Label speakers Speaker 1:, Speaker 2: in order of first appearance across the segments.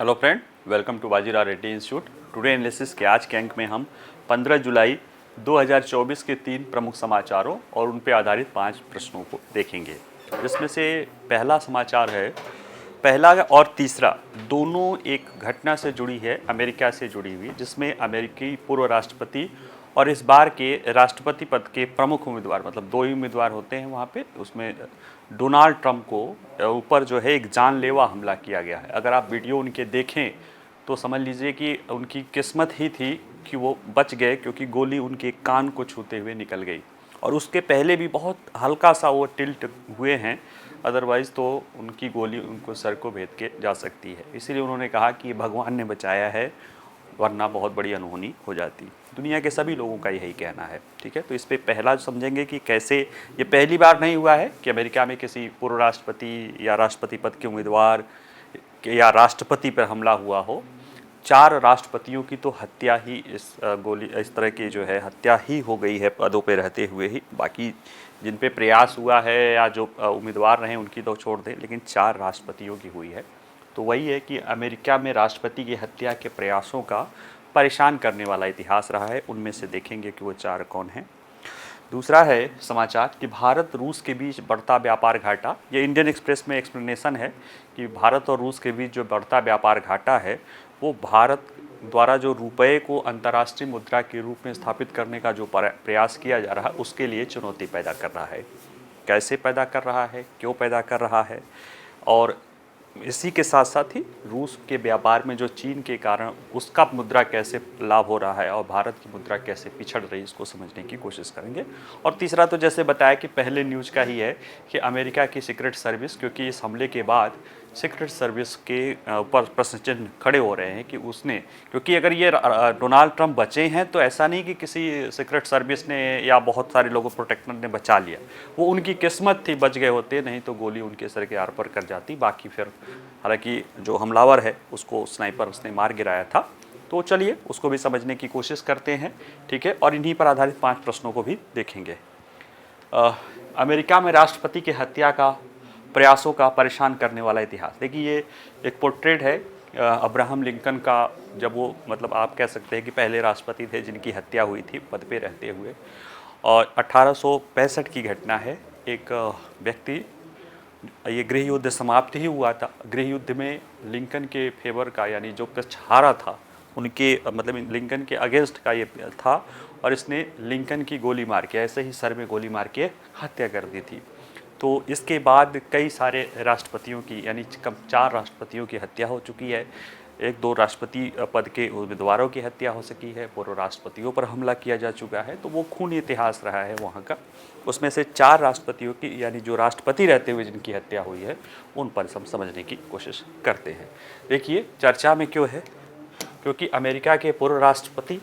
Speaker 1: Hello friend, welcome to Bajirao Reddy institute. Today analysis के आज के अंक में हम 15 जुलाई 2024 के 3 प्रमुख समाचारों और उन पर आधारित 5 प्रश्नों को देखेंगे। जिसमें से पहला समाचार है, पहला और तीसरा दोनों एक घटना से जुड़ी है, अमेरिका से जुड़ी हुई, जिसमें अमेरिकी पूर्व राष्ट्रपति और इस बार के राष्ट्रपति पद के प्रमुख उम्मीदवार, मतलब 2 ही उम्मीदवार होते हैं वहाँ पे, उसमें डोनाल्ड ट्रंप को ऊपर जो है एक जानलेवा हमला किया गया है। अगर आप वीडियो उनके देखें तो समझ लीजिए कि उनकी किस्मत ही थी कि वो बच गए, क्योंकि गोली उनके कान को छूते हुए निकल गई और उसके पहले भी बहुत हल्का सा वो टिल्ट हुए हैं, अदरवाइज़ तो उनकी गोली उनको सर को भेद के जा सकती है। इसीलिए उन्होंने कहा कि भगवान ने बचाया है, वरना बहुत बड़ी अनहोनी हो जाती। दुनिया के सभी लोगों का यही कहना है। ठीक है, तो इस पे पहला समझेंगे कि कैसे ये पहली बार नहीं हुआ है कि अमेरिका में किसी पूर्व राष्ट्रपति या राष्ट्रपति पद के उम्मीदवार या राष्ट्रपति पर हमला हुआ हो। 4 राष्ट्रपतियों की तो हत्या ही इस तरह की जो है हत्या ही हो गई है पदों पे रहते हुए ही। बाकी जिन पे प्रयास हुआ है या जो उम्मीदवार रहे उनकी तो छोड़ दें, लेकिन 4 राष्ट्रपतियों की हुई है। तो वही है कि अमेरिका में राष्ट्रपति की हत्या के प्रयासों का परेशान करने वाला इतिहास रहा है। उनमें से देखेंगे कि वो 4 कौन हैं। दूसरा है समाचार कि भारत रूस के बीच बढ़ता व्यापार घाटा। ये इंडियन एक्सप्रेस में एक्सप्लेनेशन है कि भारत और रूस के बीच जो बढ़ता व्यापार घाटा है वो भारत द्वारा जो रुपये को अंतर्राष्ट्रीय मुद्रा के रूप में स्थापित करने का जो प्रयास किया जा रहा है उसके लिए चुनौती पैदा कर रहा है। कैसे पैदा कर रहा है, क्यों पैदा कर रहा है, और इसी के साथ साथ ही रूस के व्यापार में जो चीन के कारण उसका मुद्रा कैसे लाभ हो रहा है और भारत की मुद्रा कैसे पिछड़ रही है, इसको समझने की कोशिश करेंगे। और तीसरा तो जैसे बताया कि पहले न्यूज़ का ही है कि अमेरिका की सीक्रेट सर्विस, क्योंकि इस हमले के बाद सीक्रेट सर्विस के ऊपर प्रश्न चिन्ह खड़े हो रहे हैं कि उसने, क्योंकि अगर ये डोनाल्ड ट्रंप बचे हैं तो ऐसा नहीं कि किसी सीक्रेट सर्विस ने या बहुत सारे लोगों प्रोटेक्टर ने बचा लिया, वो उनकी किस्मत थी, बच गए होते, नहीं तो गोली उनके सर के आर पर कर जाती। बाकी फिर हालांकि जो हमलावर है उसको स्नाइपर उसने मार गिराया था। तो चलिए उसको भी समझने की कोशिश करते हैं। ठीक है, और इन्हीं पर आधारित 5 प्रश्नों को भी देखेंगे। अमेरिका में राष्ट्रपति की हत्या का प्रयासों का परेशान करने वाला इतिहास। देखिए, ये एक पोर्ट्रेट है अब्राहम लिंकन का, जब वो, मतलब आप कह सकते हैं कि पहले राष्ट्रपति थे जिनकी हत्या हुई थी पद पे रहते हुए। और 1865 की घटना है। एक व्यक्ति, ये गृह युद्ध समाप्त ही हुआ था, गृह युद्ध में लिंकन के फेवर का, यानी जो पक्ष हारा था उनके, मतलब लिंकन के अगेंस्ट का ये था, और इसने लिंकन की गोली मार के, ऐसे ही सर में गोली मार के हत्या कर दी थी। तो इसके बाद कई सारे राष्ट्रपतियों की, यानी कम 4 राष्ट्रपतियों की हत्या हो चुकी है। 1-2 राष्ट्रपति पद के उम्मीदवारों की हत्या हो सकी है, पूर्व राष्ट्रपतियों पर हमला किया जा चुका है। तो वो खूनी इतिहास रहा है वहाँ का। उसमें से 4 राष्ट्रपतियों की, यानी जो राष्ट्रपति रहते हुए जिनकी हत्या हुई है, उन पर हम समझने की कोशिश करते हैं। देखिए, चर्चा में क्यों है, क्योंकि अमेरिका के पूर्व राष्ट्रपति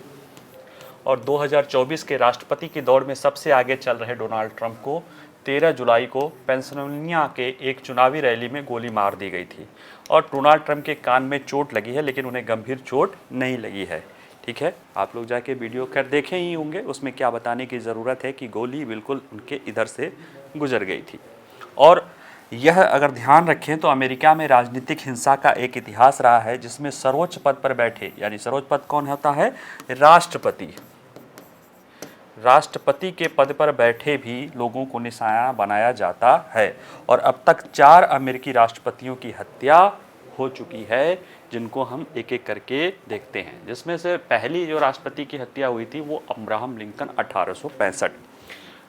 Speaker 1: और 2024 के राष्ट्रपति की दौड़ में सबसे आगे चल रहे डोनाल्ड ट्रंप को 13 जुलाई को पेंसिल्वेनिया के एक चुनावी रैली में गोली मार दी गई थी। और डोनाल्ड ट्रंप के कान में चोट लगी है, लेकिन उन्हें गंभीर चोट नहीं लगी है। ठीक है, आप लोग जाके वीडियो कर देखे ही होंगे, उसमें क्या बताने की ज़रूरत है कि गोली बिल्कुल उनके इधर से गुजर गई थी। और यह अगर ध्यान रखें तो अमेरिका में राजनीतिक हिंसा का एक इतिहास रहा है, जिसमें सर्वोच्च पद पर बैठे, यानी सर्वोच्च पद कौन होता है, राष्ट्रपति, राष्ट्रपति के पद पर बैठे भी लोगों को निशाना बनाया जाता है। और अब तक 4 अमेरिकी राष्ट्रपतियों की हत्या हो चुकी है, जिनको हम एक एक करके देखते हैं। जिसमें से पहली जो राष्ट्रपति की हत्या हुई थी वो अब्राहम लिंकन 1865।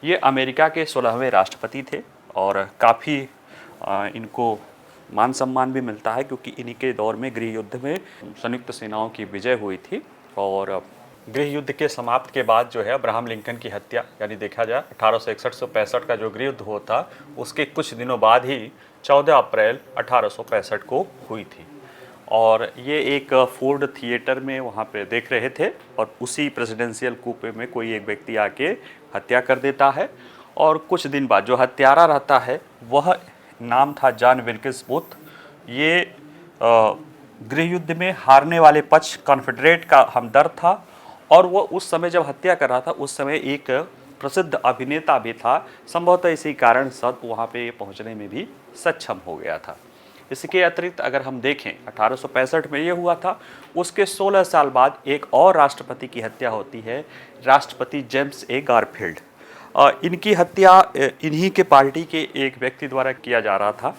Speaker 1: ये अमेरिका के 16वें राष्ट्रपति थे और काफ़ी इनको मान सम्मान भी मिलता है, क्योंकि इन्हीं के दौर में गृह युद्ध में संयुक्त सेनाओं की विजय हुई थी। और गृह युद्ध के समाप्त के बाद जो है अब्राहम लिंकन की हत्या, यानी देखा जाए 1861 से 65 का जो गृह युद्ध हुआ था, उसके कुछ दिनों बाद ही 14 अप्रैल 1865 को हुई थी। और ये एक फोर्ड थिएटर में वहाँ पे देख रहे थे, और उसी प्रेसिडेंशियल कूपे में कोई एक व्यक्ति आके हत्या कर देता है। और कुछ दिन बाद जो हत्यारा रहता है वह नाम था जॉन विल्किस बूथ। ये गृह युद्ध में हारने वाले पक्ष कॉन्फेडरेट का हमदर्द था, और वो उस समय जब हत्या कर रहा था उस समय एक प्रसिद्ध अभिनेता भी था। संभवतः इसी कारण सब वहाँ पे पहुँचने में भी सक्षम हो गया था। इसके अतिरिक्त अगर हम देखें 1865 में ये हुआ था, उसके 16 साल बाद एक और राष्ट्रपति की हत्या होती है, राष्ट्रपति जेम्स ए गारफील्ड। इनकी हत्या इन्हीं के पार्टी के एक व्यक्ति द्वारा किया जा रहा था।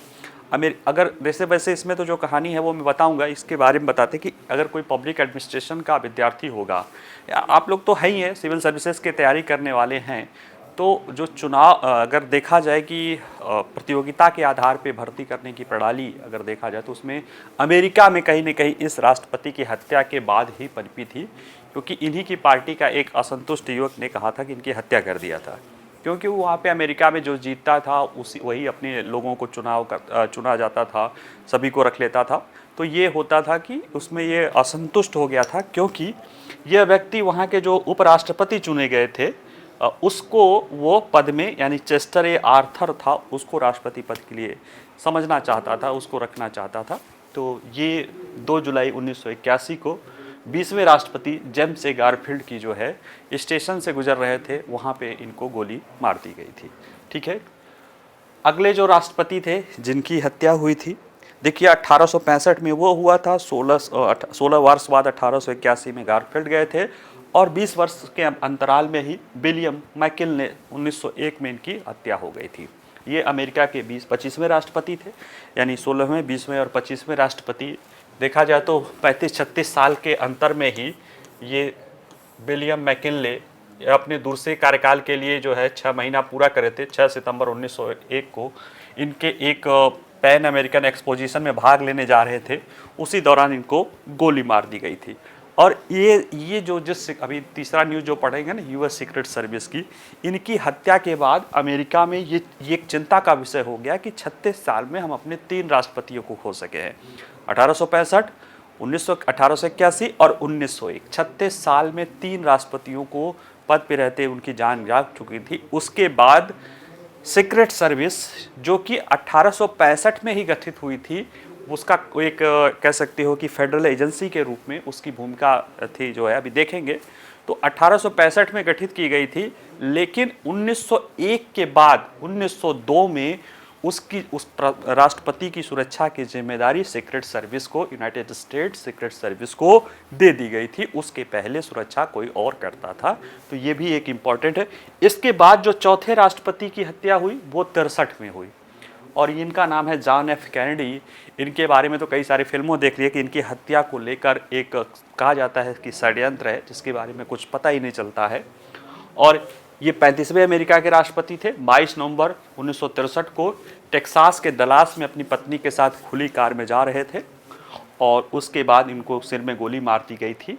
Speaker 1: अगर वैसे वैसे इसमें तो जो कहानी है वो मैं बताऊंगा, इसके बारे में बताते कि अगर कोई पब्लिक एडमिनिस्ट्रेशन का विद्यार्थी होगा, आप लोग तो है ही हैं, सिविल सर्विसेज की तैयारी करने वाले हैं, तो जो चुनाव अगर देखा जाए कि प्रतियोगिता के आधार पे भर्ती करने की प्रणाली अगर देखा जाए तो उसमें अमेरिका में कहीं न कहीं इस राष्ट्रपति की हत्या के बाद ही पनपी थी, क्योंकि इन्हीं की पार्टी का एक असंतुष्ट युवक ने कहा था कि इनकी हत्या कर दिया था, क्योंकि वो वहाँ पे अमेरिका में जो जीतता था वही अपने लोगों को चुना जाता था, सभी को रख लेता था। तो ये होता था कि उसमें ये असंतुष्ट हो गया था, क्योंकि यह व्यक्ति वहाँ के जो उपराष्ट्रपति चुने गए थे उसको वो पद में, यानी चेस्टर ए आर्थर था, उसको राष्ट्रपति पद के लिए समझना चाहता था, उसको रखना चाहता था। तो ये 2 जुलाई 1981 को 20वें राष्ट्रपति जेम्स ए गारफील्ड की जो है स्टेशन से गुजर रहे थे, वहाँ पे इनको गोली मार दी गई थी। ठीक है, अगले जो राष्ट्रपति थे जिनकी हत्या हुई थी, देखिए 1865 में वो हुआ था, 16 वर्ष बाद 1881 में गारफील्ड गए थे, और 20 वर्ष के अंतराल में ही विलियम मैकिन्ले 1901 में इनकी हत्या हो गई थी। ये अमेरिका के 25वें राष्ट्रपति थे, यानी 16वें, 20वें और 25वें राष्ट्रपति। देखा जाए तो 35-36 साल के अंतर में ही ये विलियम मैकिन्ले अपने दूसरे कार्यकाल के लिए जो है 6 महीना पूरा करे थे। 6 सितंबर 1901 को इनके एक पैन अमेरिकन एक्सपोजिशन में भाग लेने जा रहे थे, उसी दौरान इनको गोली मार दी गई थी। और ये जो अभी तीसरा न्यूज़ जो पढ़ेंगे ना, यूएस सीक्रेट सर्विस की, इनकी हत्या के बाद अमेरिका में ये एक चिंता का विषय हो गया कि 36 साल में हम अपने 3 राष्ट्रपतियों को खो सके हैं। 1865, 1881 और 1901, 36 साल में 3 राष्ट्रपतियों को पद पे रहते उनकी जान जा चुकी थी। उसके बाद सीक्रेट सर्विस जो कि 1865 में ही गठित हुई थी, उसका एक कह सकते हो कि फेडरल एजेंसी के रूप में उसकी भूमिका थी, जो है अभी देखेंगे। तो 1865 में गठित की गई थी, लेकिन 1901 के बाद 1902 में उस राष्ट्रपति की सुरक्षा की जिम्मेदारी सीक्रेट सर्विस को, यूनाइटेड स्टेट्स सीक्रेट सर्विस को दे दी गई थी। उसके पहले सुरक्षा कोई और करता था, तो ये भी एक इम्पॉर्टेंट है। इसके बाद जो चौथे राष्ट्रपति की हत्या हुई वो 63 में हुई, और इनका नाम है जॉन एफ कैनेडी। इनके बारे में तो कई सारी फिल्मों देख ली है कि इनकी हत्या को लेकर एक कहा जाता है कि षड्यंत्र है, जिसके बारे में कुछ पता ही नहीं चलता है। और ये 35वें अमेरिका के राष्ट्रपति थे। 22 नवंबर 1963 को टेक्सास के दलास में अपनी पत्नी के साथ खुली कार में जा रहे थे, और उसके बाद इनको सिर में गोली मार दी गई थी।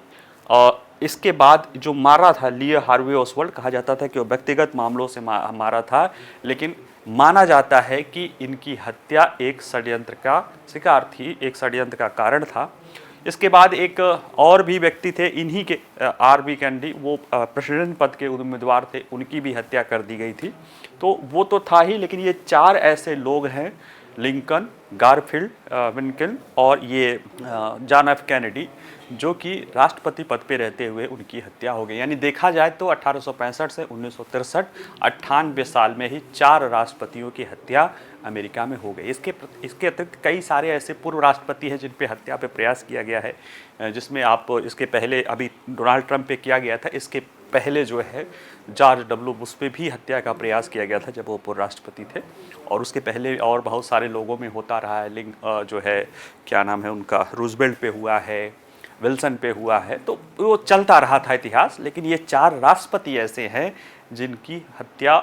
Speaker 1: और इसके बाद जो मारा था ली हार्वे ओसवाल्ड, कहा जाता था कि वो व्यक्तिगत मामलों से मारा था, लेकिन माना जाता है कि इनकी हत्या एक षड्यंत्र का शिकार थी, एक षड्यंत्र का कारण था। इसके बाद एक और भी व्यक्ति थे इन्हीं के, आर.बी. कैनेडी, वो प्रेसिडेंट पद के उम्मीदवार थे, उनकी भी हत्या कर दी गई थी। तो वो तो था ही, लेकिन ये 4 ऐसे लोग हैं, लिंकन, गारफील्ड, विंकन और ये जॉन एफ कैनेडी, जो कि राष्ट्रपति पद पे रहते हुए उनकी हत्या हो गई। यानी देखा जाए तो 1865 से 1963, 98 साल में ही 4 राष्ट्रपतियों की हत्या अमेरिका में हो गई। इसके अतिरिक्त कई सारे ऐसे पूर्व राष्ट्रपति हैं जिन पे हत्या पे प्रयास किया गया है, जिसमें आप इसके पहले अभी डोनाल्ड ट्रंप पे किया गया था, इसके पहले जो है जॉर्ज डब्ल्यू बुश पे भी हत्या का प्रयास किया गया था जब वो पूर्व राष्ट्रपति थे, और उसके पहले और बहुत सारे लोगों में होता रहा है। जो है क्या नाम है उनका, रूजवेल्ट पे हुआ है, विल्सन पे हुआ है, तो वो चलता रहा था इतिहास। लेकिन ये 4 राष्ट्रपति ऐसे हैं जिनकी हत्या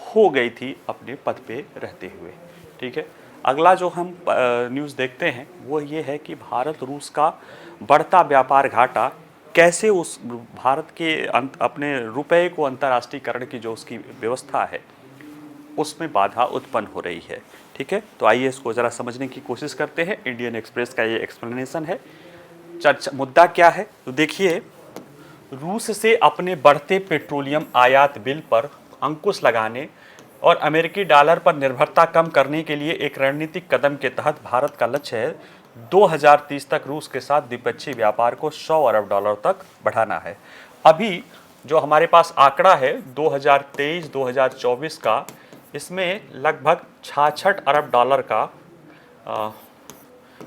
Speaker 1: हो गई थी अपने पद पे रहते हुए। ठीक है, अगला जो हम न्यूज़ देखते हैं वो ये है कि भारत रूस का बढ़ता व्यापार घाटा कैसे उस भारत के अपने रुपए को अंतर्राष्ट्रीयकरण की जो उसकी व्यवस्था है उसमें बाधा उत्पन्न हो रही है। ठीक है, तो आइए इसको ज़रा समझने की कोशिश करते हैं। इंडियन एक्सप्रेस का ये एक्सप्लेनेशन है। चर्चा मुद्दा क्या है, तो देखिए, रूस से अपने बढ़ते पेट्रोलियम आयात बिल पर अंकुश लगाने और अमेरिकी डॉलर पर निर्भरता कम करने के लिए एक रणनीतिक कदम के तहत भारत का लक्ष्य है 2030 तक रूस के साथ द्विपक्षीय व्यापार को 100 अरब डॉलर तक बढ़ाना है। अभी जो हमारे पास आंकड़ा है 2023-2024 का, इसमें लगभग 66 अरब डॉलर का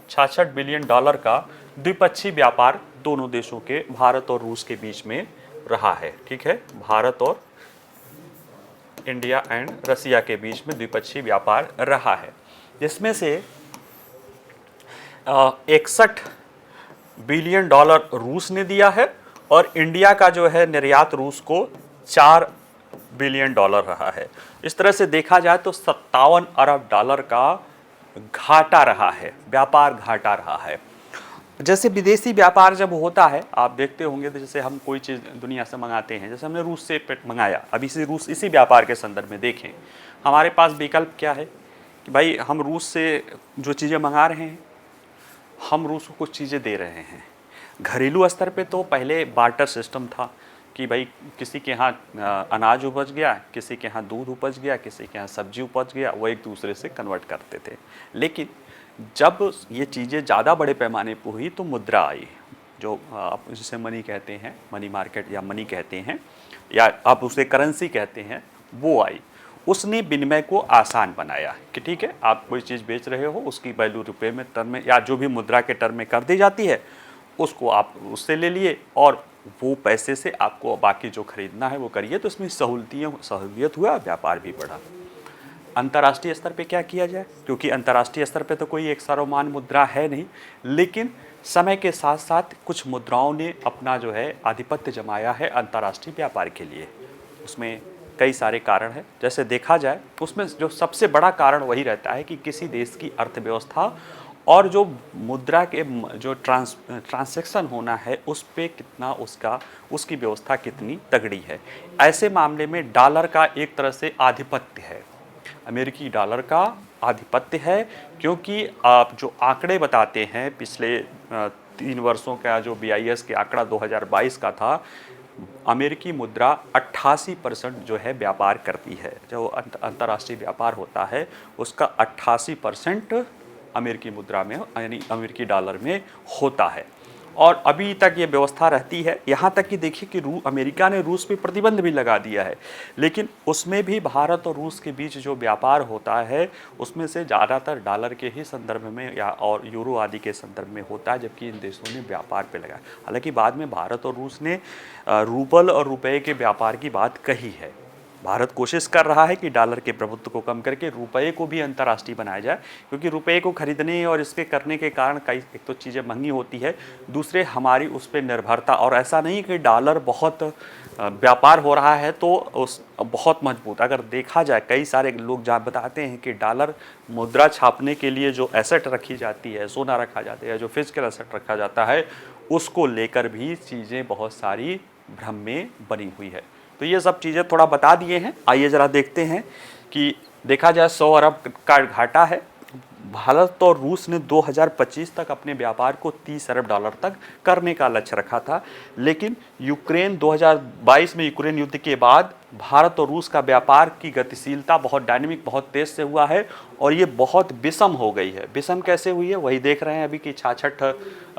Speaker 1: 66 बिलियन डॉलर का द्विपक्षीय व्यापार दोनों देशों के, भारत और रूस के बीच में रहा है। ठीक है, भारत और इंडिया एंड रसिया के बीच में द्विपक्षीय व्यापार रहा है, जिसमें से 61 बिलियन डॉलर रूस ने दिया है और इंडिया का जो है निर्यात रूस को 4 बिलियन डॉलर रहा है। इस तरह से देखा जाए तो 57 अरब डॉलर का घाटा रहा है, व्यापार घाटा रहा है। जैसे विदेशी व्यापार जब होता है, आप देखते होंगे तो जैसे हम कोई चीज़ दुनिया से मंगाते हैं, जैसे हमने रूस से मंगाया, अभी से रूस इसी व्यापार के संदर्भ में देखें, हमारे पास विकल्प क्या है कि भाई हम रूस से जो चीज़ें मंगा रहे हैं, हम रूस को कुछ चीज़ें दे रहे हैं। घरेलू स्तर पे तो पहले बार्टर सिस्टम था कि भाई किसी के यहाँ अनाज उपज गया, किसी के यहाँ दूध उपज गया, किसी के यहाँ सब्जी उपज गया, वो एक दूसरे से कन्वर्ट करते थे। लेकिन जब ये चीज़ें ज़्यादा बड़े पैमाने पर हुई तो मुद्रा आई, जो आप जिसे मनी कहते हैं, मनी मार्केट या मनी कहते हैं, या आप उसे करेंसी कहते हैं, वो आई। उसने विनिमय को आसान बनाया कि ठीक है, आप कोई चीज़ बेच रहे हो, उसकी वैल्यू रुपए में, टर्म में, या जो भी मुद्रा के टर्म में कर दी जाती है, उसको आप उससे ले लिए और वो पैसे से आपको बाकी जो खरीदना है वो करिए। तो इसमें सहूलियत हुआ, व्यापार भी बढ़ा। अंतर्राष्ट्रीय स्तर पे क्या किया जाए, क्योंकि अंतर्राष्ट्रीय स्तर पे तो कोई एक सर्वमान्य मुद्रा है नहीं, लेकिन समय के साथ साथ कुछ मुद्राओं ने अपना जो है आधिपत्य जमाया है अंतर्राष्ट्रीय व्यापार के लिए। उसमें कई सारे कारण हैं। जैसे देखा जाए उसमें जो सबसे बड़ा कारण वही रहता है कि किसी देश की अर्थव्यवस्था और जो मुद्रा के जो ट्रांसैक्शन होना है उस पे कितना उसकी व्यवस्था कितनी तगड़ी है। ऐसे मामले में डॉलर का एक तरह से आधिपत्य है, अमेरिकी डॉलर का आधिपत्य है, क्योंकि आप जो आंकड़े बताते हैं पिछले 3 वर्षों का, जो BIS के आंकड़ा 2022 का था, अमेरिकी मुद्रा 88% जो है व्यापार करती है। जो अंतर्राष्ट्रीय व्यापार होता है उसका 88% अमेरिकी मुद्रा में, यानी अमेरिकी डॉलर में होता है। और अभी तक ये व्यवस्था रहती है, यहाँ तक कि देखिए कि अमेरिका ने रूस पे प्रतिबंध भी लगा दिया है, लेकिन उसमें भी भारत और रूस के बीच जो व्यापार होता है उसमें से ज़्यादातर डॉलर के ही संदर्भ में या और यूरो आदि के संदर्भ में होता है, जबकि इन देशों ने व्यापार पे लगाया। हालांकि बाद में भारत और रूस ने रूबल और रुपये के व्यापार की बात कही है। भारत कोशिश कर रहा है कि डॉलर के प्रभुत्व को कम करके रुपये को भी अंतर्राष्ट्रीय बनाया जाए, क्योंकि रुपये को खरीदने और इसके करने के कारण कई, एक तो चीज़ें महंगी होती है, दूसरे हमारी उस पर निर्भरता, और ऐसा नहीं कि डॉलर बहुत व्यापार हो रहा है तो उस बहुत मजबूत। अगर देखा जाए कई सारे लोग जहाँ बताते हैं कि डॉलर मुद्रा छापने के लिए जो एसेट रखी जाती है, सोना रखा जाता है, जो फिजिकल एसेट रखा जाता है, उसको लेकर भी चीज़ें बहुत सारी भ्रम में बनी हुई है। तो ये सब चीज़ें थोड़ा बता दिए हैं। आइए ज़रा देखते हैं कि देखा जाए 100 अरब का घाटा है। भारत और रूस ने 2025 तक अपने व्यापार को 30 अरब डॉलर तक करने का लक्ष्य रखा था, लेकिन 2022 में यूक्रेन युद्ध के बाद भारत और रूस का व्यापार की गतिशीलता बहुत डायनेमिक, बहुत तेज़ से हुआ है और ये बहुत विषम हो गई है। विषम कैसे हुई है वही देख रहे हैं अभी कि 66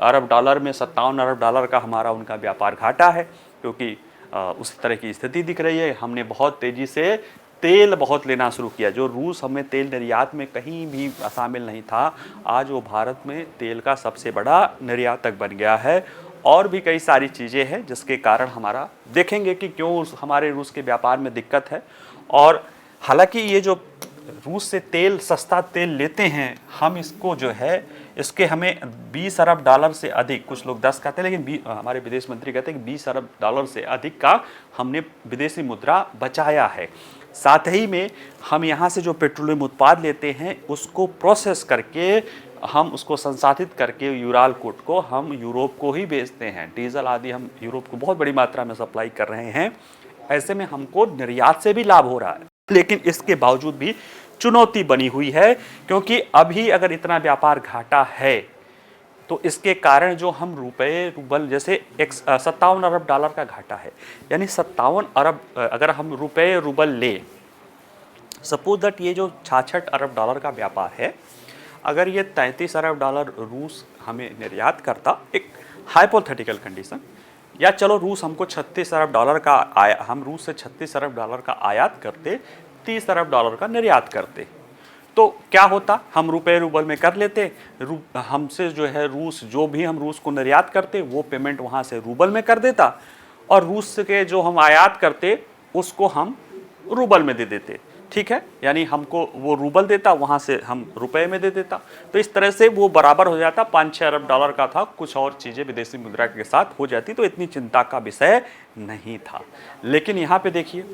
Speaker 1: अरब डॉलर में 57 अरब डॉलर का हमारा उनका व्यापार घाटा है, क्योंकि उस तरह की स्थिति दिख रही है। हमने बहुत तेज़ी से तेल बहुत लेना शुरू किया। जो रूस हमें तेल निर्यात में कहीं भी शामिल नहीं था, आज वो भारत में तेल का सबसे बड़ा निर्यातक बन गया है। और भी कई सारी चीज़ें हैं जिसके कारण हमारा देखेंगे कि क्यों हमारे रूस के व्यापार में दिक्कत है। और हालांकि ये जो रूस से तेल, सस्ता तेल लेते हैं हम, इसको जो है इसके हमें 20 अरब डॉलर से अधिक, कुछ लोग 10 कहते हैं लेकिन हमारे विदेश मंत्री कहते हैं कि 20 अरब डॉलर से अधिक का हमने विदेशी मुद्रा बचाया है। साथ ही में हम यहाँ से जो पेट्रोलियम उत्पाद लेते हैं उसको प्रोसेस करके, हम उसको संसाधित करके यूराल कोट को हम यूरोप को ही बेचते हैं। डीजल आदि हम यूरोप को बहुत बड़ी मात्रा में सप्लाई कर रहे हैं। ऐसे में हमको निर्यात से भी लाभ हो रहा है, लेकिन इसके बावजूद भी चुनौती बनी हुई है, क्योंकि अभी अगर इतना व्यापार घाटा है तो इसके कारण जो हम रूबल जैसे 57 अरब डॉलर का घाटा है, यानी 57 अरब अगर हम रुपये रूबल ले, सपोज दैट ये जो 66 अरब डॉलर का व्यापार है, अगर ये 33 अरब डॉलर रूस हमें निर्यात करता, एक हाइपोथेटिकल कंडीशन, या चलो रूस हमको 36 अरब डॉलर का हम रूस से 36 अरब डॉलर का आयात करते, 30 अरब डॉलर का निर्यात करते, तो क्या होता, हम रुपए रूबल में कर लेते, हमसे जो है रूस, जो भी हम रूस को निर्यात करते वो पेमेंट वहाँ से रूबल में कर देता, और रूस के जो हम आयात करते उसको हम रूबल में दे देते। ठीक है, यानी हमको वो रूबल देता, वहाँ से हम रुपए में दे देता। तो इस तरह से वो बराबर हो जाता। 5-6 अरब डॉलर का था, कुछ और चीज़ें विदेशी मुद्रा के साथ हो जाती, तो इतनी चिंता का विषय नहीं था। लेकिन यहाँ पे देखिए,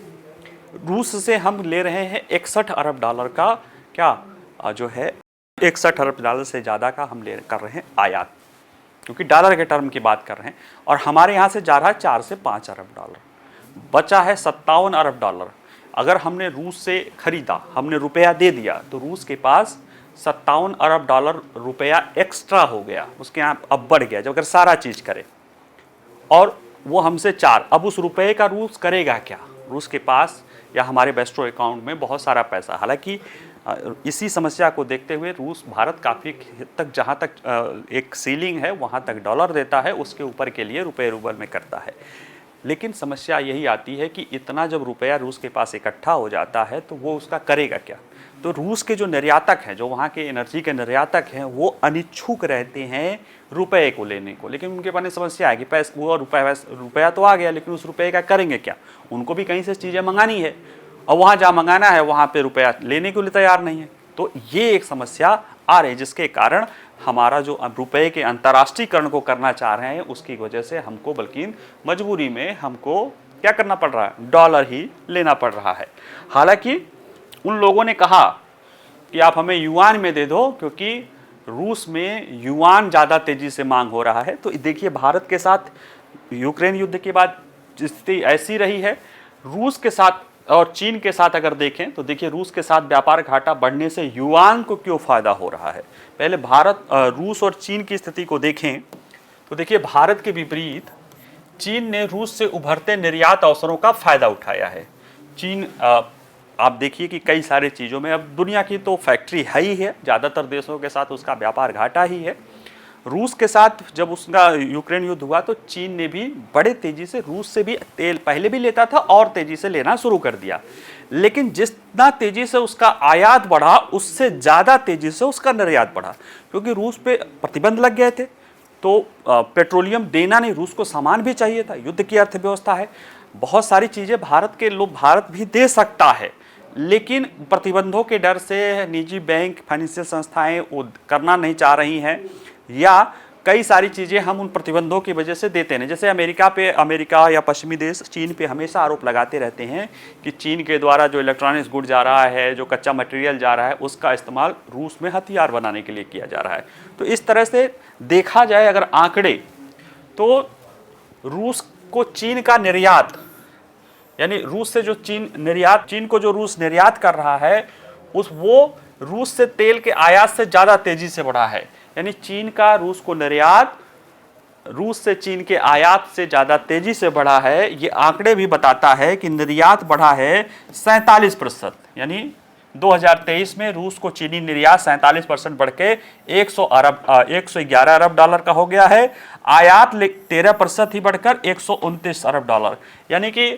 Speaker 1: रूस से हम ले रहे हैं 61 अरब डॉलर का, क्या जो है 61 अरब डॉलर से ज़्यादा का हम कर रहे हैं आयात, क्योंकि डॉलर के टर्म की बात कर रहे हैं, और हमारे यहाँ से जा रहा है 4 से 5 अरब डॉलर, बचा है 57 अरब डॉलर। अगर हमने रूस से खरीदा, हमने रुपया दे दिया, तो रूस के पास 57 अरब डॉलर रुपया एक्स्ट्रा हो गया, उसके यहाँ अब बढ़ गया जब अगर सारा चीज़ करे, और वो हमसे 4। अब उस रुपये का रूस करेगा क्या? रूस के पास या हमारे बेस्ट्रो अकाउंट में बहुत सारा पैसा, हालांकि इसी समस्या को देखते हुए रूस, भारत काफ़ी हद तक, जहाँ तक एक सीलिंग है वहाँ तक डॉलर देता है, उसके ऊपर के लिए रुपये रूबल में करता है। लेकिन समस्या यही आती है कि इतना जब रुपया रूस के पास इकट्ठा हो जाता है तो वो उसका करेगा क्या? तो रूस के जो निर्यातक हैं, जो वहाँ के एनर्जी के निर्यातक हैं, वो अनिच्छुक रहते हैं रुपए को लेने को। लेकिन उनके पास समस्या है कि पैसा, वो रुपया तो आ गया, लेकिन उस रुपये का करेंगे क्या? उनको भी कहीं से चीज़ें मंगानी है, और वहाँ जहाँ मंगाना है वहाँ पे रुपया लेने के लिए तैयार नहीं है। तो ये एक समस्या आ रही है, जिसके कारण हमारा जो रुपये के अंतर्राष्ट्रीयकरण को करना चाह रहे हैं, उसकी वजह से हमको, बल्कि मजबूरी में हमको क्या करना पड़ रहा है? डॉलर ही लेना पड़ रहा है। हालांकि उन लोगों ने कहा कि आप हमें युआन में दे दो, क्योंकि रूस में युआन ज़्यादा तेज़ी से मांग हो रहा है। तो देखिए, भारत के साथ यूक्रेन युद्ध के बाद स्थिति ऐसी रही है। रूस के साथ और चीन के साथ अगर देखें तो देखिए, रूस के साथ व्यापार घाटा बढ़ने से युआन को क्यों फायदा हो रहा है। पहले रूस और चीन की स्थिति को देखें तो देखिए, भारत के विपरीत चीन ने रूस से उभरते निर्यात अवसरों का फायदा उठाया है। चीन, आप देखिए कि कई सारे चीज़ों में, अब दुनिया की तो फैक्ट्री है ही है, ज़्यादातर देशों के साथ उसका व्यापार घाटा ही है। रूस के साथ जब उसका यूक्रेन युद्ध हुआ तो चीन ने भी बड़े तेजी से रूस से भी तेल पहले भी लेता था और तेजी से लेना शुरू कर दिया। लेकिन जितना तेजी से उसका आयात बढ़ा, उससे ज़्यादा तेजी से उसका निर्यात बढ़ा, क्योंकि रूस पे प्रतिबंध लग गए थे। तो पेट्रोलियम देना नहीं, रूस को सामान भी चाहिए था, युद्ध की अर्थव्यवस्था है, बहुत सारी चीज़ें भारत भी दे सकता है, लेकिन प्रतिबंधों के डर से निजी बैंक, फाइनेंशियल संस्थाएं वो करना नहीं चाह रही हैं, या कई सारी चीज़ें हम उन प्रतिबंधों की वजह से देते नहीं। जैसे अमेरिका या पश्चिमी देश चीन पे हमेशा आरोप लगाते रहते हैं कि चीन के द्वारा जो इलेक्ट्रॉनिक्स गुड जा रहा है, जो कच्चा मटेरियल जा रहा है, उसका इस्तेमाल रूस में हथियार बनाने के लिए किया जा रहा है। तो इस तरह से देखा जाए अगर आंकड़े, तो रूस को चीन का निर्यात, यानी रूस से जो चीन को जो रूस निर्यात कर रहा है, वो रूस से तेल के आयात से ज़्यादा तेजी से बढ़ा है। यानी चीन का रूस को निर्यात रूस से चीन के आयात से ज़्यादा तेजी से बढ़ा है। ये आंकड़े भी बताता है कि निर्यात बढ़ा है 47%, यानी 2023 में रूस को चीनी निर्यात 47% बढ़ के 111 अरब डॉलर का हो गया है। आयात 13% ही बढ़कर 129 अरब डॉलर, यानी कि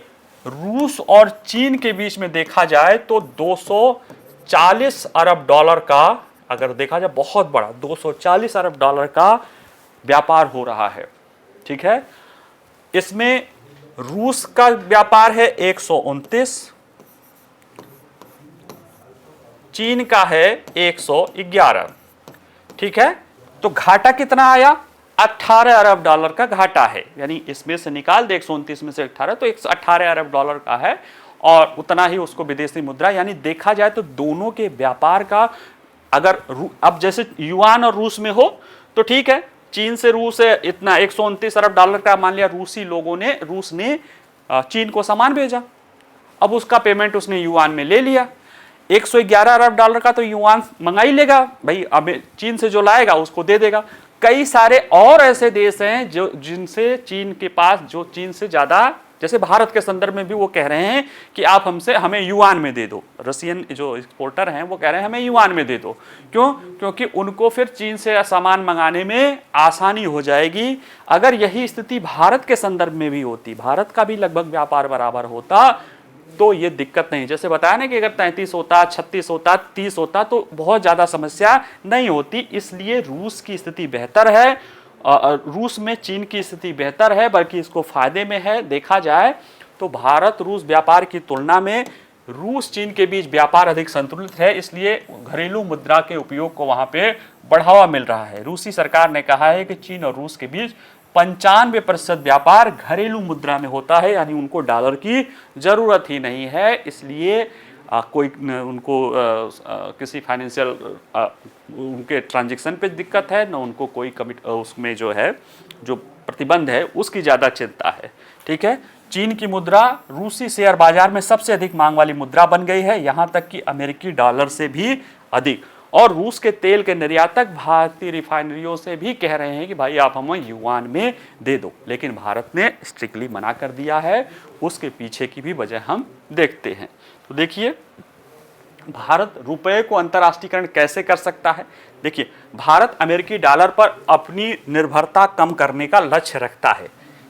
Speaker 1: रूस और चीन के बीच में देखा जाए तो 240 अरब डॉलर का, अगर देखा जाए बहुत बड़ा 240 अरब डॉलर का व्यापार हो रहा है। ठीक है, इसमें रूस का व्यापार है 129, चीन का है 111। ठीक है, तो घाटा कितना आया? 18 अरब डॉलर का घाटा है, यानी इसमें से निकाल दे 129 में से 18, तो 118 अरब डॉलर का है, और उतना ही उसको विदेशी मुद्रा। यानी देखा जाए तो दोनों के व्यापार का, अगर अब जैसे युआन और रूस में हो तो ठीक है, चीन से रूस इतना 129 अरब डॉलर का मान लिया, रूस ने चीन को सामान भेजा, अब उसका पेमेंट उसने युआन में ले लिया। 111 अरब डॉलर का तो युआन मंगा ही लेगा भाई, अब चीन से जो लाएगा उसको दे देगा। कई सारे और ऐसे देश हैं जिनसे चीन के पास, जो चीन से ज़्यादा, जैसे भारत के संदर्भ में भी वो कह रहे हैं कि आप हमें युआन में दे दो। रशियन जो एक्सपोर्टर हैं वो कह रहे हैं हमें युआन में दे दो। क्यों? क्योंकि उनको फिर चीन से सामान मंगाने में आसानी हो जाएगी। अगर यही स्थिति भारत के संदर्भ में भी होती, भारत का भी लगभग व्यापार बराबर होता, तो ये दिक्कत नहीं, जैसे बताया ना कि अगर 33 होता, 36 होता, 30 होता तो बहुत ज़्यादा समस्या नहीं होती। इसलिए रूस की स्थिति बेहतर है, रूस में चीन की स्थिति बेहतर है, बल्कि इसको फायदे में है। देखा जाए तो भारत रूस व्यापार की तुलना में रूस चीन के बीच व्यापार अधिक संतुलित है, इसलिए घरेलू मुद्रा के उपयोग को वहां पे बढ़ावा मिल रहा है। रूसी सरकार ने कहा है कि चीन और रूस के बीच 95% व्यापार घरेलू मुद्रा में होता है, यानी उनको डॉलर की जरूरत ही नहीं है। इसलिए कोई उनको किसी फाइनेंशियल उनके ट्रांजैक्शन पे दिक्कत है, न उनको कोई उसमें जो है जो प्रतिबंध है उसकी ज़्यादा चिंता है। ठीक है, चीन की मुद्रा रूसी शेयर बाजार में सबसे अधिक मांग वाली मुद्रा बन गई है, यहाँ तक कि अमेरिकी डॉलर से भी अधिक। और रूस के तेल के निर्यातक भारतीय रिफाइनरियों से भी कह रहे हैं कि भाई आप हमें युआन में दे दो, लेकिन भारत ने स्ट्रिक्टली मना कर दिया है। उसके पीछे की भी वजह हम देखते हैं। तो देखिए, भारत रुपए को अंतर्राष्ट्रीयकरण कैसे कर सकता है। देखिए, भारत अमेरिकी डॉलर पर अपनी निर्भरता कम करने का लक्ष्य रखता है,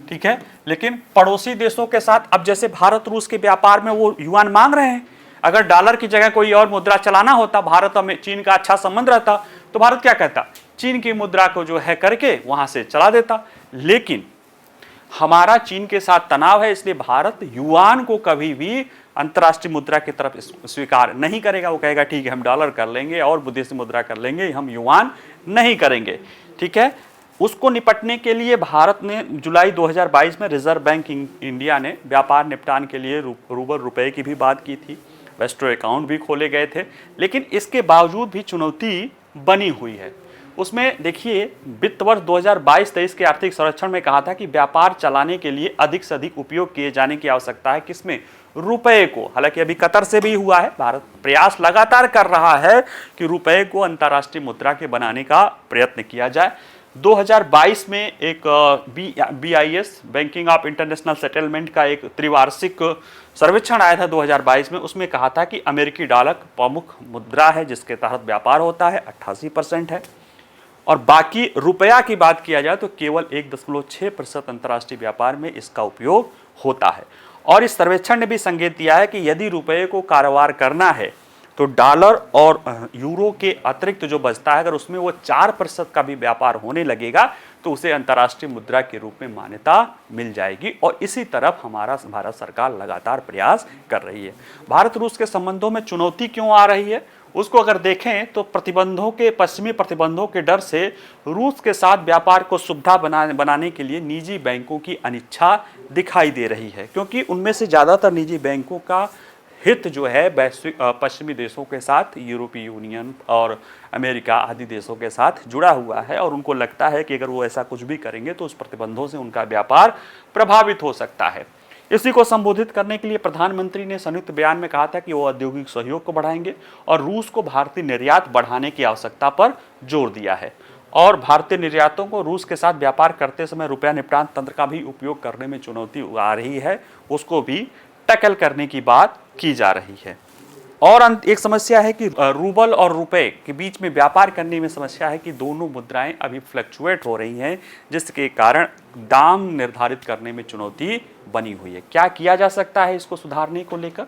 Speaker 1: ठीक है, लेकिन पड़ोसी देशों के साथ, अब जैसे भारत रूस के व्यापार में वो युआन मांग रहे हैं, अगर डॉलर की जगह कोई और मुद्रा चलाना होता, भारत में चीन का अच्छा संबंध रहता, तो भारत क्या कहता, चीन की मुद्रा को जो है करके वहां से चला देता। लेकिन हमारा चीन के साथ तनाव है, इसलिए भारत युआन को कभी भी अंतर्राष्ट्रीय मुद्रा की तरफ स्वीकार नहीं करेगा। वो कहेगा ठीक है हम डॉलर कर लेंगे और विदेशी मुद्रा कर लेंगे, हम युआन नहीं करेंगे। ठीक है, उसको निपटने के लिए भारत ने जुलाई 2022 में रिजर्व बैंक इंडिया ने व्यापार निपटान के लिए रूबल रुपए की भी बात की थी, वेस्ट्रो अकाउंट भी खोले गए थे, लेकिन इसके बावजूद भी चुनौती बनी हुई है। उसमें देखिए, वित्त वर्ष 2022-23 के आर्थिक सर्वेक्षण में कहा था कि व्यापार चलाने के लिए अधिक से अधिक उपयोग किए जाने की आवश्यकता है, किसमें, रुपए को। हालांकि अभी कतर से भी हुआ है, भारत प्रयास लगातार कर रहा है कि रुपए को अंतर्राष्ट्रीय मुद्रा के बनाने का प्रयत्न किया जाए। 2022 में एक BIS banking of international settlement का एक त्रिवार्षिक सर्वेक्षण आया था 2022 में। उसमें कहा था कि अमेरिकी डॉलर प्रमुख मुद्रा है जिसके तहत व्यापार होता है, 88% है, और बाकी रुपया की बात किया जाए तो केवल 1.6% अंतर्राष्ट्रीय व्यापार में इसका उपयोग होता है। और इस सर्वेक्षण ने भी संकेत दिया है कि यदि रुपये को कारोबार करना है तो डॉलर और यूरो के अतिरिक्त जो बचता है, अगर उसमें वो 4% का भी व्यापार होने लगेगा तो उसे अंतर्राष्ट्रीय मुद्रा के रूप में मान्यता मिल जाएगी। और इसी तरफ हमारा भारत सरकार लगातार प्रयास कर रही है। भारत रूस के संबंधों में चुनौती क्यों आ रही है, उसको अगर देखें तो पश्चिमी प्रतिबंधों के डर से रूस के साथ व्यापार को सुविधा बनाने के लिए निजी बैंकों की अनिच्छा दिखाई दे रही है, क्योंकि उनमें से ज़्यादातर निजी बैंकों का हित जो है वैश्विक पश्चिमी देशों के साथ, यूरोपीय यूनियन और अमेरिका आदि देशों के साथ जुड़ा हुआ है, और उनको लगता है कि अगर वो ऐसा कुछ भी करेंगे तो उस प्रतिबंधों से उनका व्यापार प्रभावित हो सकता है। इसी को संबोधित करने के लिए प्रधानमंत्री ने संयुक्त बयान में कहा था कि वो औद्योगिक सहयोग को बढ़ाएंगे और रूस को भारतीय निर्यात बढ़ाने की आवश्यकता पर जोर दिया है। और भारतीय निर्यातों को रूस के साथ व्यापार करते समय रुपया निपटान तंत्र का भी उपयोग करने में चुनौती आ रही है, उसको भी टैकल करने की बात की जा रही है। और एक समस्या है कि रूबल और रुपए के बीच में व्यापार करने में समस्या है कि दोनों मुद्राएं अभी फ्लक्चुएट हो रही हैं, जिसके कारण दाम निर्धारित करने में चुनौती बनी हुई है। क्या किया जा सकता है इसको सुधारने को लेकर,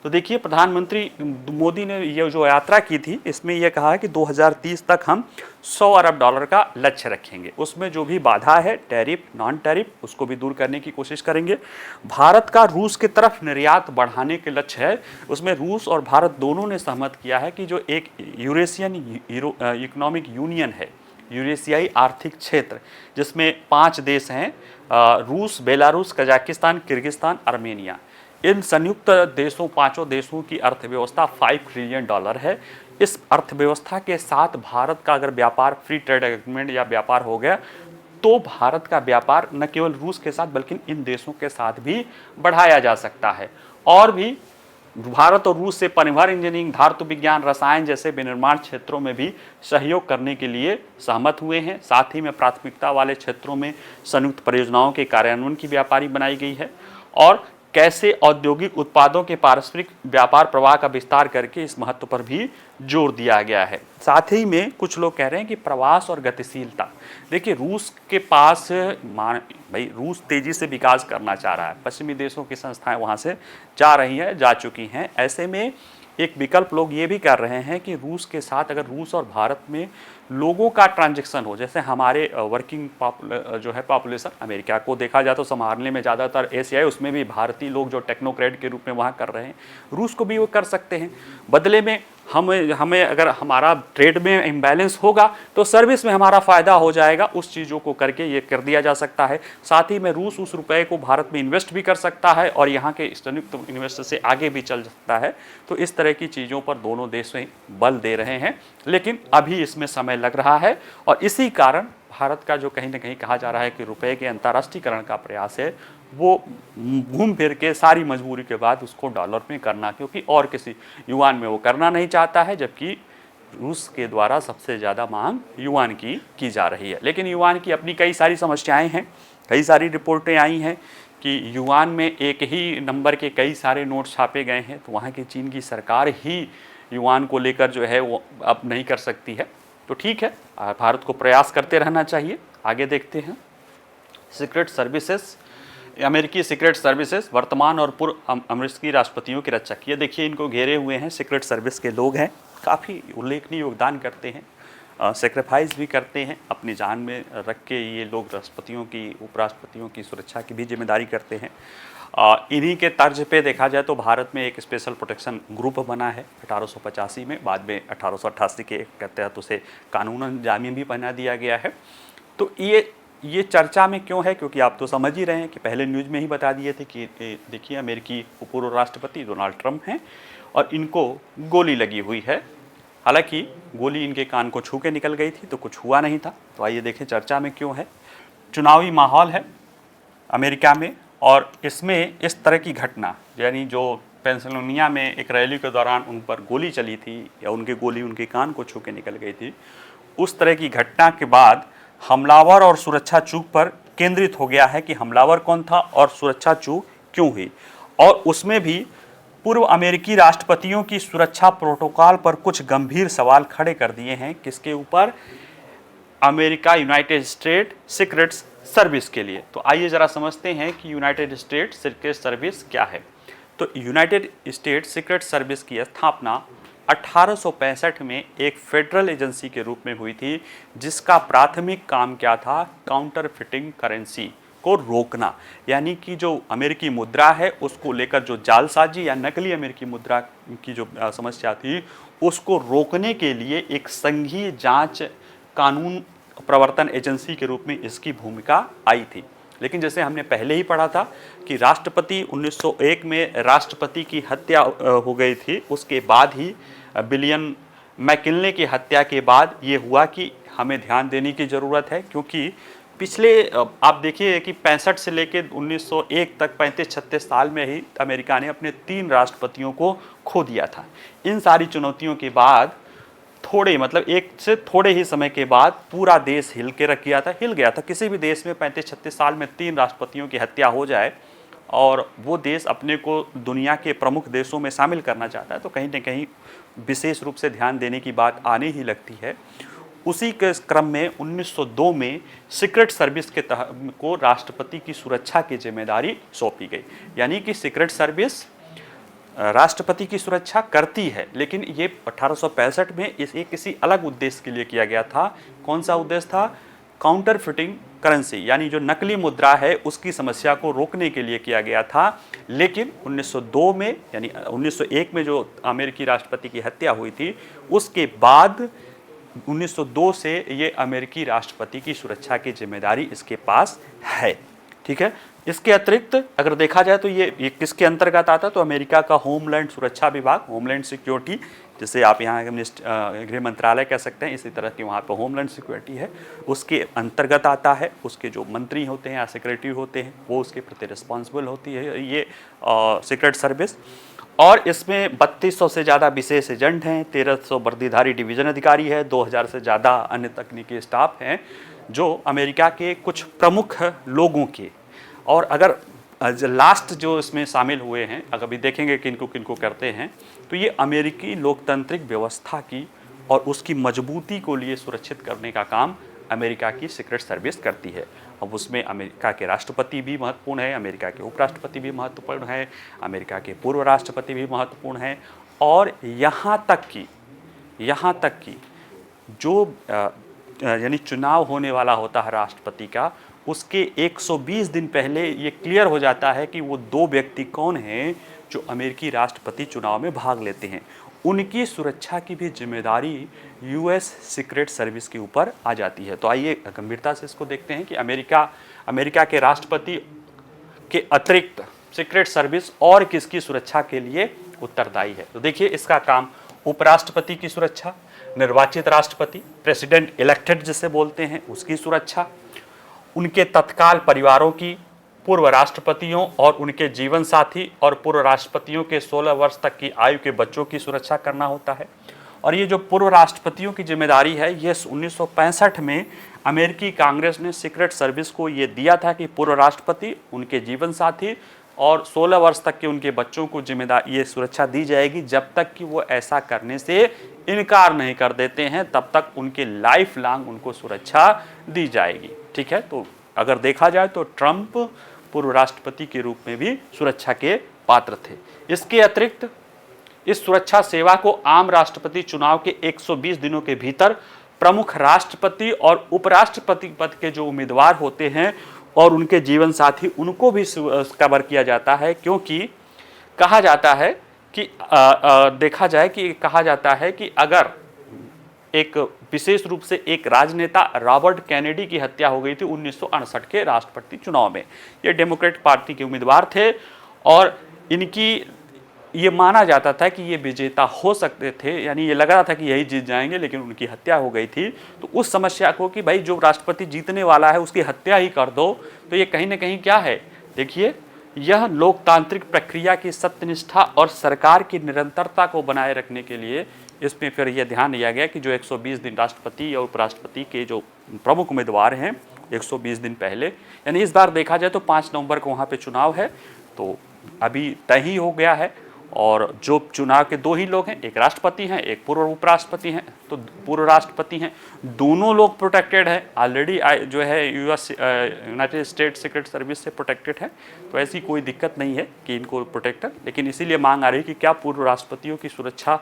Speaker 1: तो देखिए, प्रधानमंत्री मोदी ने ये जो यात्रा की थी इसमें यह कहा है कि 2030 तक हम 100 अरब डॉलर का लक्ष्य रखेंगे। उसमें जो भी बाधा है, टैरिफ, नॉन टैरिफ, उसको भी दूर करने की कोशिश करेंगे। भारत का रूस की तरफ निर्यात बढ़ाने के लक्ष्य है, उसमें रूस और भारत दोनों ने सहमत किया है कि जो एक यूरेशियन इकोनॉमिक यूनियन है, यूरेशियाई आर्थिक क्षेत्र, जिसमें 5 देश हैं, रूस, बेलारूस, कजाकिस्तान, किर्गिस्तान, आर्मेनिया, इन संयुक्त देशों, 5 देशों की अर्थव्यवस्था 5 ट्रिलियन डॉलर है। इस अर्थव्यवस्था के साथ भारत का अगर व्यापार, फ्री ट्रेड एग्रीमेंट या व्यापार हो गया, तो भारत का व्यापार न केवल रूस के साथ बल्कि इन देशों के साथ भी बढ़ाया जा सकता है। और भी भारत और रूस से परिवहन, इंजीनियरिंग, धातु विज्ञान, रसायन जैसे विनिर्माण क्षेत्रों में भी सहयोग करने के लिए सहमत हुए हैं। साथ ही में प्राथमिकता वाले क्षेत्रों में संयुक्त परियोजनाओं के कार्यान्वयन की व्यापारी बनाई गई है। और कैसे औद्योगिक उत्पादों के पारस्परिक व्यापार प्रवाह का विस्तार करके इस महत्व पर भी जोर दिया गया है। साथ ही में कुछ लोग कह रहे हैं कि प्रवास और गतिशीलता। देखिए, रूस के पास भाई रूस तेजी से विकास करना चाह रहा है, पश्चिमी देशों की संस्थाएं वहां से जा रही हैं, जा चुकी हैं। ऐसे में एक विकल्प लोग ये भी कर रहे हैं कि रूस के साथ अगर रूस और भारत में लोगों का ट्रांजैक्शन हो, जैसे हमारे वर्किंग जो है पॉपुलेशन, अमेरिका को देखा जाए तो संभालने में ज़्यादातर एशिया है, उसमें भी भारतीय लोग जो टेक्नोक्रेट के रूप में वहाँ कर रहे हैं, रूस को भी वो कर सकते हैं। बदले में हमें अगर हमारा ट्रेड में इम्बैलेंस होगा तो सर्विस में हमारा फ़ायदा हो जाएगा, उस चीज़ों को करके ये कर दिया जा सकता है। साथ ही में रूस उस रुपए को भारत में इन्वेस्ट भी कर सकता है और यहाँ के संयुक्त इन्वेस्टर से आगे भी चल सकता है। तो इस तरह की चीज़ों पर दोनों देश में बल दे रहे हैं, लेकिन अभी इसमें समय लग रहा है और इसी कारण भारत का जो कहीं ना कहीं कहा जा रहा है कि रुपए के अंतर्राष्ट्रीयकरण का प्रयास है, वो घूम फिर के सारी मजबूरी के बाद उसको डॉलर में करना, क्योंकि और किसी युआन में वो करना नहीं चाहता है, जबकि रूस के द्वारा सबसे ज़्यादा मांग युआन की जा रही है। लेकिन युआन की अपनी कई सारी समस्याएं हैं, कई सारी रिपोर्टें आई हैं कि युआन में एक ही नंबर के कई सारे नोट छापे गए हैं, तो वहाँ की चीन की सरकार ही युआन को लेकर जो है वो अब नहीं कर सकती है। तो ठीक है, भारत को प्रयास करते रहना चाहिए। आगे देखते हैं। सीक्रेट सर्विसेज, अमेरिकी सीक्रेट सर्विसेज वर्तमान और पूर्व अमेरिकी राष्ट्रपतियों के रक्षक। ये देखिए, इनको घेरे हुए हैं, सीक्रेट सर्विस के लोग हैं, काफ़ी उल्लेखनीय योगदान करते हैं, सेक्रीफाइस भी करते हैं, अपनी जान में रख के ये लोग राष्ट्रपतियों की, उपराष्ट्रपतियों की सुरक्षा की भी जिम्मेदारी करते हैं। इन्हीं के तर्ज पे देखा जाए तो भारत में एक स्पेशल प्रोटेक्शन ग्रुप बना है 1885 में, बाद में 1888 के तहत उसे कानूनन जामीन भी बना दिया गया है। तो ये चर्चा में क्यों है, क्योंकि आप तो समझ ही रहे हैं कि पहले न्यूज़ में ही बता दिए थे कि देखिए अमेरिकी पूर्व राष्ट्रपति डोनाल्ड ट्रंप हैं और इनको गोली लगी हुई है। हालांकि गोली इनके कान को छू के निकल गई थी, तो कुछ हुआ नहीं था। तो आइए देखें चर्चा में क्यों है। चुनावी माहौल है अमेरिका में और इसमें इस तरह की घटना, यानी जो पेंसिल्वेनिया में एक रैली के दौरान उन पर गोली चली थी या गोली उनके कान को छू के निकल गई थी, उस तरह की घटना के बाद हमलावर और सुरक्षा चूक पर केंद्रित हो गया है कि हमलावर कौन था और सुरक्षा चूक क्यों हुई। और उसमें भी पूर्व अमेरिकी राष्ट्रपतियों की सुरक्षा प्रोटोकॉल पर कुछ गंभीर सवाल खड़े कर दिए हैं। किसके ऊपर? America United state secret service के लिए। तो आइए जरा समझते हैं कि यूनाइटेड स्टेट सीक्रेट सर्विस क्या है। तो यूनाइटेड स्टेट सीक्रेट सर्विस की स्थापना 1865 में एक फेडरल एजेंसी के रूप में हुई थी, जिसका प्राथमिक काम क्या था? काउंटरफिटिंग करेंसी को रोकना, यानी कि जो अमेरिकी मुद्रा है उसको लेकर जो जालसाजी या नकली अमेरिकी मुद्रा की जो समस्या थी, उसको रोकने के लिए एक संघीय जांच कानून प्रवर्तन एजेंसी के रूप में इसकी भूमिका आई थी। लेकिन जैसे हमने पहले ही पढ़ा था कि राष्ट्रपति 1901 में राष्ट्रपति की हत्या हो गई थी, उसके बाद ही विलियम मैकिनले की हत्या के बाद ये हुआ कि हमें ध्यान देने की ज़रूरत है, क्योंकि पिछले आप देखिए कि 65 से लेकर 1901 तक 35-36 साल में ही अमेरिका ने अपने 3 राष्ट्रपतियों को खो दिया था। इन सारी चुनौतियों के बाद एक से थोड़े ही समय के बाद पूरा देश हिल गया था। किसी भी देश में 35-36 साल में 3 राष्ट्रपतियों की हत्या हो जाए और वो देश अपने को दुनिया के प्रमुख देशों में शामिल करना चाहता है, तो कहीं ना कहीं विशेष रूप से ध्यान देने की बात आने ही लगती है। उसी के क्रम में 1902 में सीक्रेट सर्विस के को राष्ट्रपति की सुरक्षा की जिम्मेदारी सौंपी गई, यानी कि सीक्रेट सर्विस राष्ट्रपति की सुरक्षा करती है, लेकिन ये 1865 में इसे किसी अलग उद्देश्य के लिए किया गया था। कौन सा उद्देश्य था? काउंटरफिटिंग करेंसी, यानी जो नकली मुद्रा है उसकी समस्या को रोकने के लिए किया गया था। लेकिन 1902 में, यानी 1901 में जो अमेरिकी राष्ट्रपति की हत्या हुई थी, उसके बाद 1902 से ये अमेरिकी राष्ट्रपति की सुरक्षा की जिम्मेदारी इसके पास है। ठीक है। इसके अतिरिक्त अगर देखा जाए तो ये किसके अंतर्गत आता है? तो अमेरिका का होमलैंड सुरक्षा विभाग, होमलैंड सिक्योरिटी, जिसे आप यहाँ गृह मंत्रालय कह सकते हैं, इसी तरह की वहाँ पर होमलैंड सिक्योरिटी है, उसके अंतर्गत आता है। उसके जो मंत्री होते हैं या सेक्रेटरी होते हैं वो उसके प्रति रिस्पॉन्सिबल होती है ये सीक्रेट सर्विस। और इसमें 3200 से ज़्यादा विशेष एजेंट हैं, 1300 वर्दीधारी डिवीज़न अधिकारी है, 2000 से ज़्यादा अन्य तकनीकी स्टाफ हैं जो अमेरिका के कुछ प्रमुख लोगों के। और अगर लास्ट जो इसमें शामिल हुए हैं, अगर अभी देखेंगे किनको किनको करते हैं, तो ये अमेरिकी लोकतांत्रिक व्यवस्था की और उसकी मजबूती को लिए सुरक्षित करने का काम अमेरिका की सीक्रेट सर्विस करती है। अब उसमें अमेरिका के राष्ट्रपति भी महत्वपूर्ण है, अमेरिका के उपराष्ट्रपति भी महत्वपूर्ण है, अमेरिका के पूर्व राष्ट्रपति भी महत्वपूर्ण हैं, और यहाँ तक कि जो यानी चुनाव होने वाला होता है राष्ट्रपति का, उसके 120 दिन पहले ये क्लियर हो जाता है कि वो दो व्यक्ति कौन हैं जो अमेरिकी राष्ट्रपति चुनाव में भाग लेते हैं। उनकी सुरक्षा की भी जिम्मेदारी यूएस सीक्रेट सर्विस के ऊपर आ जाती है। तो आइए गंभीरता से इसको देखते हैं कि अमेरिका के राष्ट्रपति के अतिरिक्त सीक्रेट सर्विस और किसकी सुरक्षा के लिए उत्तरदायी है। तो देखिए, इसका काम उपराष्ट्रपति की सुरक्षा, निर्वाचित राष्ट्रपति, प्रेसिडेंट इलेक्टेड जिसे बोलते हैं, उसकी सुरक्षा, उनके तत्काल परिवारों की, पूर्व राष्ट्रपतियों और उनके जीवन साथी और पूर्व राष्ट्रपतियों के 16 वर्ष तक की आयु के बच्चों की सुरक्षा करना होता है। और ये जो पूर्व राष्ट्रपतियों की जिम्मेदारी है, ये 1965 में अमेरिकी कांग्रेस ने सीक्रेट सर्विस को ये दिया था कि पूर्व राष्ट्रपति, उनके जीवन साथी और 16 वर्ष तक के उनके बच्चों को जिम्मेदारी ये सुरक्षा दी जाएगी, जब तक कि वो ऐसा करने से इनकार नहीं कर देते हैं, तब तक उनके लाइफ लॉन्ग उनको सुरक्षा दी जाएगी। ठीक है, तो अगर देखा जाए तो ट्रंप पूर्व राष्ट्रपति के रूप में भी सुरक्षा के पात्र थे। इसके अतिरिक्त इस सुरक्षा सेवा को आम राष्ट्रपति चुनाव के 120 दिनों के भीतर प्रमुख राष्ट्रपति और उपराष्ट्रपति पद के जो उम्मीदवार होते हैं और उनके जीवन साथी, उनको भी कवर किया जाता है, क्योंकि कहा जाता है कि अगर एक विशेष रूप से एक राजनेता रॉबर्ट कैनेडी की हत्या हो गई थी 1968 के राष्ट्रपति चुनाव में। ये डेमोक्रेट पार्टी के उम्मीदवार थे और इनकी ये माना जाता था कि ये विजेता हो सकते थे, यानी ये लग रहा था कि यही जीत जाएंगे, लेकिन उनकी हत्या हो गई थी। तो उस समस्या को कि भाई जो राष्ट्रपति जीतने वाला है उसकी हत्या ही कर दो, तो ये कहीं ना कहीं क्या है, देखिए, यह लोकतांत्रिक प्रक्रिया की सत्यनिष्ठा और सरकार की निरंतरता को बनाए रखने के लिए इसमें फिर यह ध्यान दिया गया कि जो 120 दिन राष्ट्रपति और उपराष्ट्रपति के जो प्रमुख उम्मीदवार हैं 120 दिन पहले, यानी इस बार देखा जाए तो 5 नवंबर को वहाँ पे चुनाव है, तो अभी तय ही हो गया है। और जो चुनाव के दो ही लोग हैं, एक राष्ट्रपति हैं, एक पूर्व उपराष्ट्रपति हैं। तो पूर्व राष्ट्रपति हैं, दोनों लोग प्रोटेक्टेड है ऑलरेडी, जो है यूनाइटेड स्टेट्स सीक्रेट सर्विस से प्रोटेक्टेड है, तो ऐसी कोई दिक्कत नहीं है कि इनको प्रोटेक्टेड। लेकिन इसीलिए मांग आ रही है कि क्या पूर्व राष्ट्रपतियों की सुरक्षा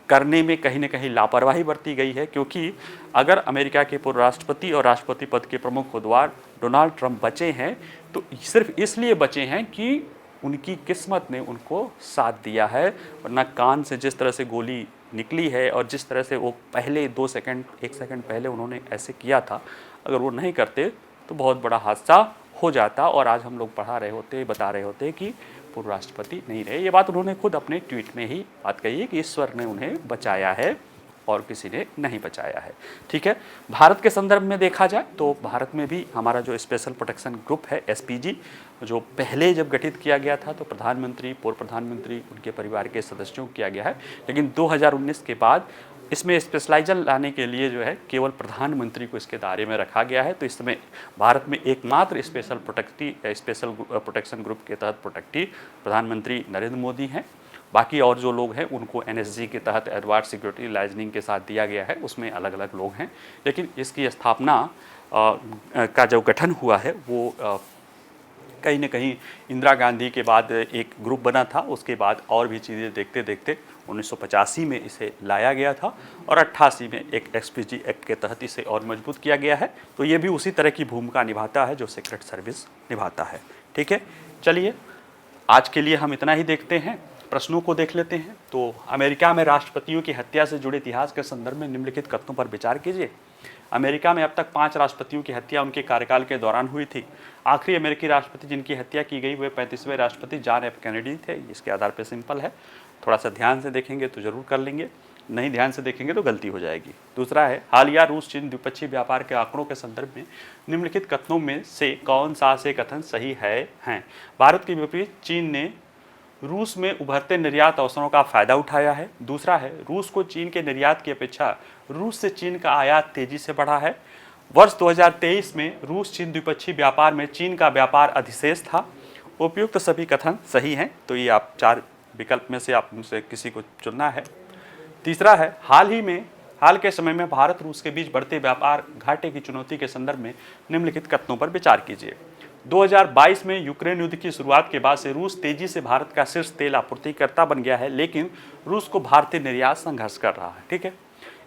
Speaker 1: करने में कहीं ना कहीं लापरवाही बरती गई है, क्योंकि अगर अमेरिका के पूर्व राष्ट्रपति और राष्ट्रपति पद के प्रमुख उम्मीदवार डोनाल्ड ट्रंप बचे हैं, तो सिर्फ इसलिए बचे हैं कि उनकी किस्मत ने उनको साथ दिया है, वरना कान से जिस तरह से गोली निकली है और जिस तरह से वो पहले 1 सेकंड पहले उन्होंने ऐसे किया था, अगर वो नहीं करते तो बहुत बड़ा हादसा हो जाता और आज हम लोग बता रहे होते कि पूर्व राष्ट्रपति नहीं रहे। ये बात उन्होंने खुद अपने ट्वीट में ही बात कही है कि ईश्वर ने उन्हें बचाया है और किसी ने नहीं बचाया है। ठीक है, भारत के संदर्भ में देखा जाए तो भारत में भी हमारा जो स्पेशल प्रोटेक्शन ग्रुप है एसपीजी, जो पहले जब गठित किया गया था तो प्रधानमंत्री, पूर्व प्रधानमंत्री, उनके परिवार के सदस्यों को किया गया है, लेकिन 2019 के बाद इसमें स्पेशलाइजर लाने के लिए जो है केवल प्रधानमंत्री को इसके दायरे में रखा गया है। तो इस समय भारत में एकमात्र स्पेशल प्रोटेक्शन ग्रुप के तहत प्रोटेक्टी प्रधानमंत्री नरेंद्र मोदी हैं। बाकी और जो लोग हैं उनको एनएसजी के तहत एडवांस सिक्योरिटी लाइजनिंग के साथ दिया गया है, उसमें अलग अलग लोग हैं। लेकिन इसकी स्थापना का जो गठन हुआ है वो कहीं ना कहीं इंदिरा गांधी के बाद एक ग्रुप बना था, उसके बाद और भी चीज़ें देखते देखते 1985 में इसे लाया गया था और 88 में एक एसपीजी एक्ट के तहत इसे और मजबूत किया गया है। तो ये भी उसी तरह की भूमिका निभाता है जो सीक्रेट सर्विस निभाता है। ठीक है, चलिए आज के लिए हम इतना ही देखते हैं, प्रश्नों को देख लेते हैं। तो अमेरिका में राष्ट्रपतियों की हत्या से जुड़े इतिहास के संदर्भ में निम्नलिखित कथनों पर विचार कीजिए। अमेरिका में अब तक 5 राष्ट्रपतियों की हत्या उनके कार्यकाल के दौरान हुई थी। आखिरी अमेरिकी राष्ट्रपति जिनकी हत्या की गई वे 35वें राष्ट्रपति जॉन एफ कैनेडी थे। इसके आधार पर सिंपल है, थोड़ा सा ध्यान से देखेंगे तो जरूर कर लेंगे, नहीं ध्यान से देखेंगे तो गलती हो जाएगी। दूसरा है, हालिया रूस चीन द्विपक्षीय व्यापार के आंकड़ों के संदर्भ में निम्नलिखित कथनों में से कौन सा से कथन सही हैं। भारत के विपरीत चीन ने रूस में उभरते निर्यात अवसरों का फायदा उठाया है। दूसरा है, रूस को चीन के निर्यात की अपेक्षा रूस से चीन का आयात तेजी से बढ़ा है। वर्ष 2023 में रूस चीन द्विपक्षीय व्यापार में चीन का व्यापार अधिशेष था। उपयुक्त सभी कथन सही हैं, तो ये आप 4 विकल्प में से आप उनसे किसी को चुनना है। तीसरा है, हाल के समय में भारत रूस के बीच बढ़ते व्यापार घाटे की चुनौती के संदर्भ में निम्नलिखित कथनों पर विचार कीजिए। 2022 में यूक्रेन युद्ध की शुरुआत के बाद से रूस तेजी से भारत का शीर्ष तेल आपूर्तिकर्ता बन गया है, लेकिन रूस को भारतीय निर्यात संघर्ष कर रहा है। ठीक है,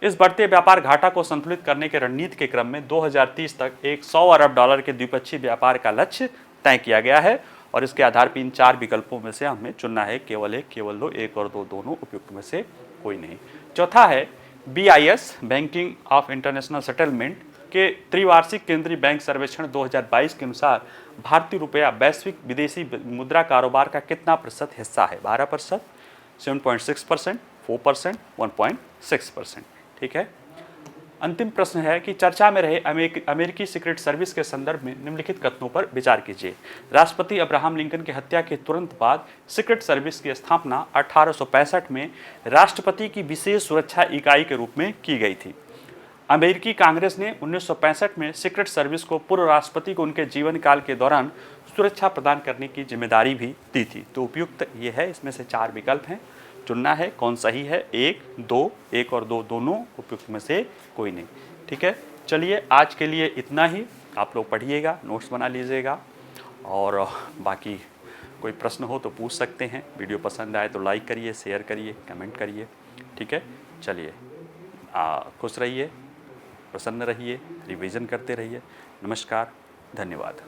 Speaker 1: इस बढ़ते व्यापार घाटा को संतुलित करने के रणनीति के क्रम में 2030 तक एक $100 अरब के द्विपक्षीय व्यापार का लक्ष्य तय किया गया है और इसके आधार पर इन 4 विकल्पों में से हमें चुनना है, केवल एक, केवल दो, एक और दो, दोनों उपयुक्त में से कोई नहीं। चौथा है, BIS banking of international settlement के त्रिवार्षिक केंद्रीय बैंक सर्वेक्षण 2022 के अनुसार भारतीय रुपया वैश्विक विदेशी मुद्रा कारोबार का कितना प्रतिशत हिस्सा है? 12%, 7.6%, 4%, 1.6%। ठीक है, अंतिम प्रश्न है कि चर्चा में रहे अमेरिकी सीक्रेट सर्विस के संदर्भ में निम्नलिखित कथनों पर विचार कीजिए। राष्ट्रपति अब्राहम लिंकन की हत्या के तुरंत बाद सीक्रेट सर्विस की स्थापना 1865 में राष्ट्रपति की विशेष सुरक्षा इकाई के रूप में की गई थी। अमेरिकी कांग्रेस ने 1965 में सीक्रेट सर्विस को पूर्व राष्ट्रपति को उनके जीवन काल के दौरान सुरक्षा प्रदान करने की जिम्मेदारी भी दी थी। तो उपयुक्त ये है, इसमें से 4 विकल्प हैं, चुनना है कौन सही है। 1, 2, 1 और 2 दोनों उपयुक्त में से कोई नहीं। ठीक है, चलिए आज के लिए इतना ही। आप लोग पढ़िएगा, नोट्स बना लीजिएगा और बाकी कोई प्रश्न हो तो पूछ सकते हैं। वीडियो पसंद आए तो लाइक करिए, शेयर करिए, कमेंट करिए। ठीक है, चलिए खुश रहिए, प्रसन्न रहिए, रिवीजन करते रहिए। नमस्कार, धन्यवाद।